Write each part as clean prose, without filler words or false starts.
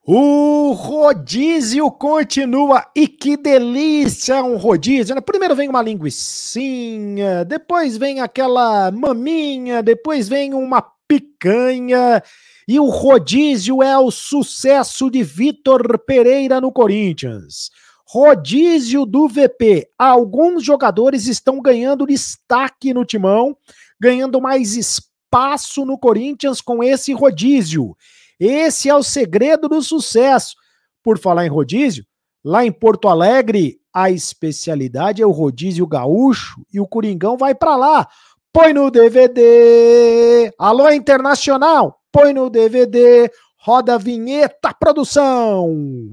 O rodízio continua e que delícia um rodízio, né? Primeiro vem uma linguicinha, depois vem aquela maminha, depois vem uma picanha e o rodízio é o sucesso de Vitor Pereira no Corinthians. Rodízio do VP. Alguns jogadores estão ganhando destaque no timão, ganhando mais espaço no Corinthians com esse rodízio. Esse é o segredo do sucesso. Por falar em rodízio, lá em Porto Alegre, a especialidade é o rodízio gaúcho e o Coringão vai para lá. Põe no DVD. Alô, Internacional, põe no DVD. Roda a vinheta, produção.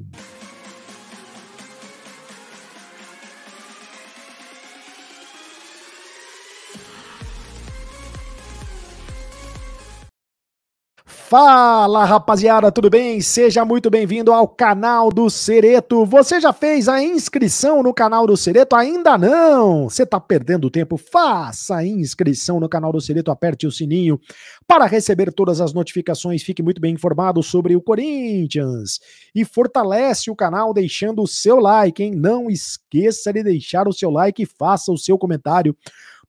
Fala, rapaziada, tudo bem? Seja muito bem-vindo ao canal do Cereto. Você já fez a inscrição no canal do Cereto? Ainda não? Você tá perdendo tempo? Faça a inscrição no canal do Cereto, aperte o sininho para receber todas as notificações. Fique muito bem informado sobre o Corinthians. E fortalece o canal deixando o seu like, hein? Não esqueça de deixar o seu like e faça o seu comentário,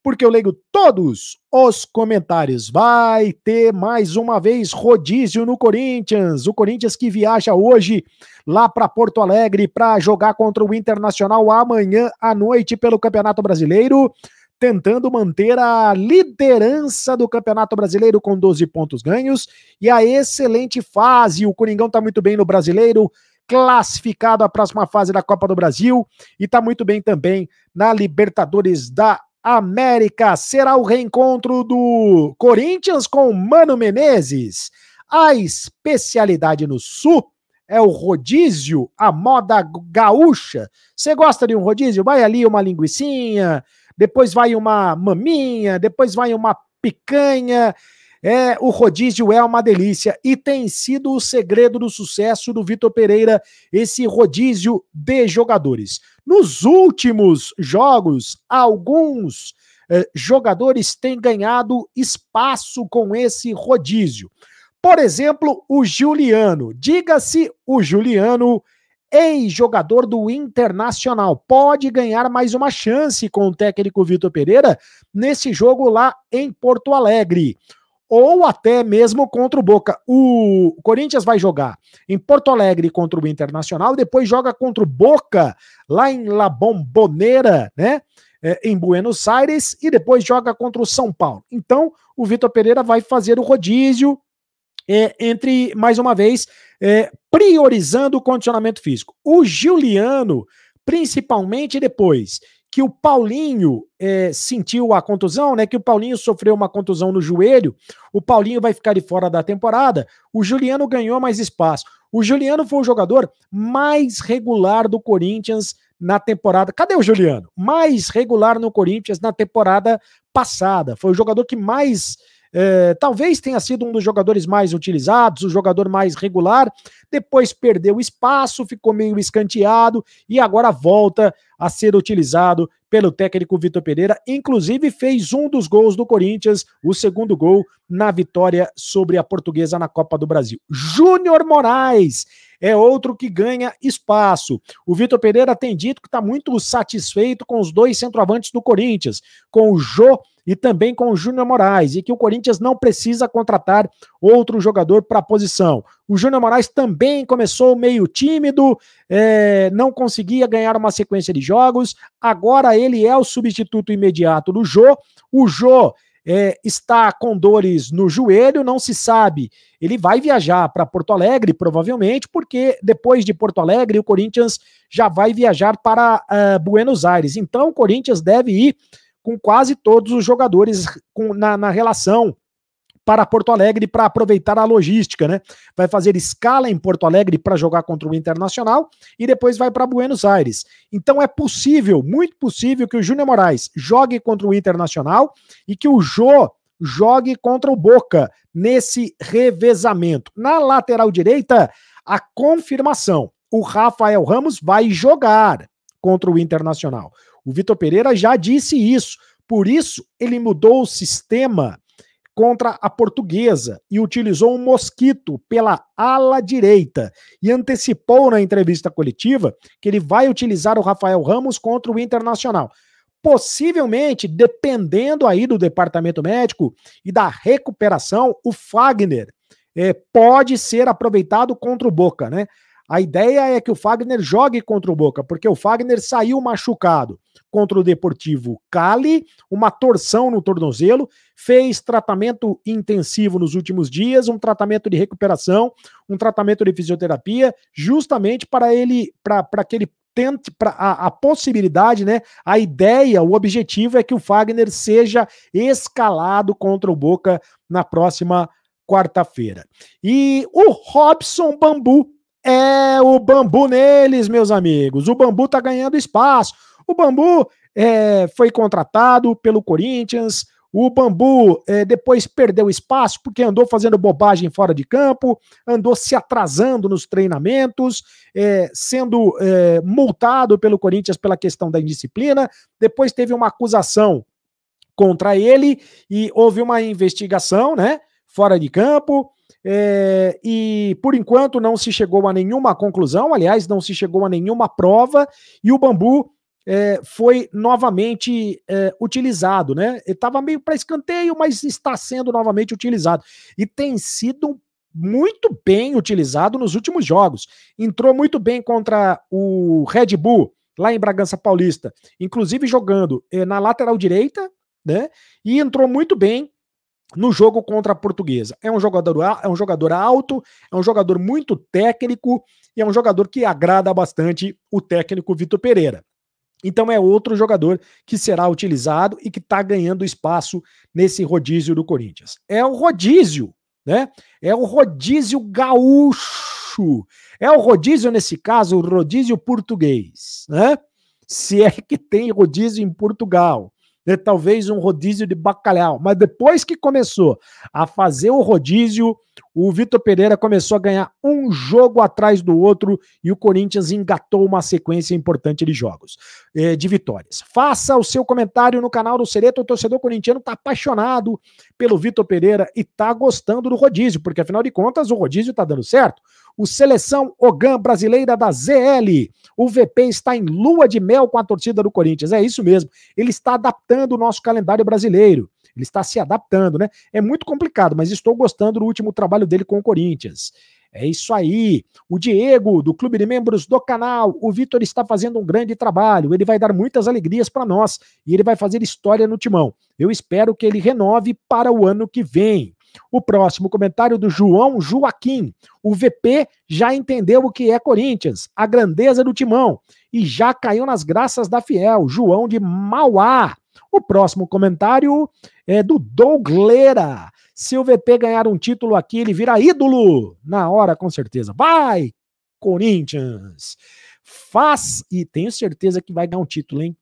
porque eu leio todos os comentários. Vai ter mais uma vez rodízio no Corinthians. O Corinthians que viaja hoje lá para Porto Alegre para jogar contra o Internacional amanhã à noite pelo Campeonato Brasileiro, tentando manter a liderança do Campeonato Brasileiro com 12 pontos ganhos e a excelente fase. O Coringão está muito bem no Brasileiro, classificado à próxima fase da Copa do Brasil e está muito bem também na Libertadores da América. Será o reencontro do Corinthians com Mano Menezes. A especialidade no Sul é o rodízio, a moda gaúcha. Você gosta de um rodízio? Vai ali uma linguicinha, depois vai uma maminha, depois vai uma picanha. O rodízio é uma delícia e tem sido o segredo do sucesso do Vitor Pereira, esse rodízio de jogadores. Nos últimos jogos, alguns jogadores têm ganhado espaço com esse rodízio. Por exemplo, o Juliano. Diga-se o Juliano, ex-jogador do Internacional, pode ganhar mais uma chance com o técnico Vitor Pereira nesse jogo lá em Porto Alegre, ou até mesmo contra o Boca. O Corinthians vai jogar em Porto Alegre contra o Internacional, depois joga contra o Boca lá em La Bombonera, né? Em Buenos Aires, e depois joga contra o São Paulo. Então, o Vitor Pereira vai fazer o rodízio entre, mais uma vez, priorizando o condicionamento físico. O Juliano, principalmente depois que o Paulinho sentiu a contusão, né? Que o Paulinho sofreu uma contusão no joelho, o Paulinho vai ficar de fora da temporada, o Juliano ganhou mais espaço. O Juliano foi o jogador mais regular do Corinthians na temporada. Cadê o Juliano? Mais regular no Corinthians na temporada passada. Foi o jogador que mais... talvez tenha sido um dos jogadores mais utilizados, o jogador mais regular, depois perdeu espaço, ficou meio escanteado e agora volta a ser utilizado pelo técnico Vitor Pereira, inclusive fez um dos gols do Corinthians, o segundo gol na vitória sobre a Portuguesa na Copa do Brasil. Júnior Moraes é outro que ganha espaço. O Vitor Pereira tem dito que está muito satisfeito com os dois centroavantes do Corinthians, com o Jô e também com o Júnior Moraes, e que o Corinthians não precisa contratar outro jogador para a posição. O Júnior Moraes também começou meio tímido, não conseguia ganhar uma sequência de jogos, agora ele é o substituto imediato do Jô. O Jô está com dores no joelho, não se sabe. Ele vai viajar para Porto Alegre, provavelmente, porque depois de Porto Alegre, o Corinthians já vai viajar para Buenos Aires. Então, o Corinthians deve ir com quase todos os jogadores na relação para Porto Alegre para aproveitar a logística, né? Vai fazer escala em Porto Alegre para jogar contra o Internacional e depois vai para Buenos Aires. Então é possível, muito possível, que o Júnior Moraes jogue contra o Internacional e que o Jô jogue contra o Boca nesse revezamento. Na lateral direita, a confirmação: o Rafael Ramos vai jogar contra o Internacional. O Vitor Pereira já disse isso, por isso ele mudou o sistema contra a Portuguesa e utilizou um mosquito pela ala direita e antecipou na entrevista coletiva que ele vai utilizar o Rafael Ramos contra o Internacional. Possivelmente, dependendo aí do departamento médico e da recuperação, o Fagner pode ser aproveitado contra o Boca, né? A ideia é que o Fagner jogue contra o Boca, porque o Fagner saiu machucado contra o Deportivo Cali, uma torção no tornozelo, fez tratamento intensivo nos últimos dias, um tratamento de recuperação, um tratamento de fisioterapia, justamente para que ele tente, a possibilidade, né? A ideia, o objetivo é que o Fagner seja escalado contra o Boca na próxima quarta-feira. E o Robson Bambu é o Bambu neles, meus amigos. O Bambu tá ganhando espaço. O Bambu foi contratado pelo Corinthians. O Bambu depois perdeu espaço porque andou fazendo bobagem fora de campo, andou se atrasando nos treinamentos, sendo multado pelo Corinthians pela questão da indisciplina. Depois teve uma acusação contra ele e houve uma investigação, né, fora de campo. E por enquanto não se chegou a nenhuma conclusão, aliás, não se chegou a nenhuma prova, e o Bambu foi novamente utilizado, né? Ele estava meio para escanteio, mas está sendo novamente utilizado. E tem sido muito bem utilizado nos últimos jogos. Entrou muito bem contra o Red Bull, lá em Bragança Paulista, inclusive jogando na lateral direita, né? E entrou muito bem no jogo contra a Portuguesa. É um jogador alto, é um jogador muito técnico e é um jogador que agrada bastante o técnico Vitor Pereira. Então é outro jogador que será utilizado e que está ganhando espaço nesse rodízio do Corinthians. É o rodízio, né? É o rodízio gaúcho. É o rodízio, nesse caso, o rodízio português, né? Se é que tem rodízio em Portugal. Talvez um rodízio de bacalhau, mas depois que começou a fazer o rodízio, o Vitor Pereira começou a ganhar um jogo atrás do outro e o Corinthians engatou uma sequência importante de jogos, de vitórias. Faça o seu comentário no canal do Cereto. O torcedor corintiano está apaixonado pelo Vitor Pereira e está gostando do rodízio, porque afinal de contas o rodízio está dando certo. O Seleção Ogan Brasileira da ZL, o VP está em lua de mel com a torcida do Corinthians, é isso mesmo, ele está adaptando o nosso calendário brasileiro, ele está se adaptando, né? É muito complicado, mas estou gostando do último trabalho dele com o Corinthians. É isso aí. O Diego, do Clube de Membros do canal, o Vitor está fazendo um grande trabalho, ele vai dar muitas alegrias para nós e ele vai fazer história no Timão. Eu espero que ele renove para o ano que vem. O próximo comentário do João Joaquim. O VP já entendeu o que é Corinthians, a grandeza do Timão, e já caiu nas graças da Fiel, João de Mauá. O próximo comentário é do Dougleira. Se o VP ganhar um título aqui, ele vira ídolo na hora, com certeza. Vai, Corinthians! E tenho certeza que vai ganhar um título, hein?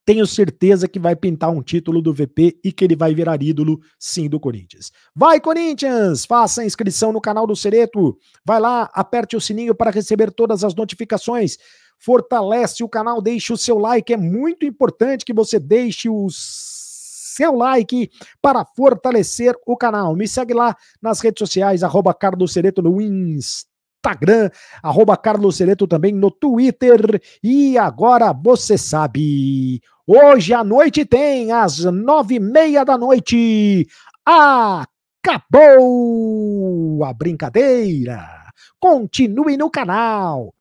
Tenho certeza que vai pintar um título do VP e que ele vai virar ídolo, sim, do Corinthians. Vai, Corinthians! Faça a inscrição no canal do Cereto. Vai lá, aperte o sininho para receber todas as notificações. Fortalece o canal, deixe o seu like. É muito importante que você deixe o seu like para fortalecer o canal. Me segue lá nas redes sociais, @CarlosCereto no Instagram, @CarlosCereto também no Twitter. E agora você sabe, hoje à noite tem, às 9h30 da noite, acabou a brincadeira. Continue no canal.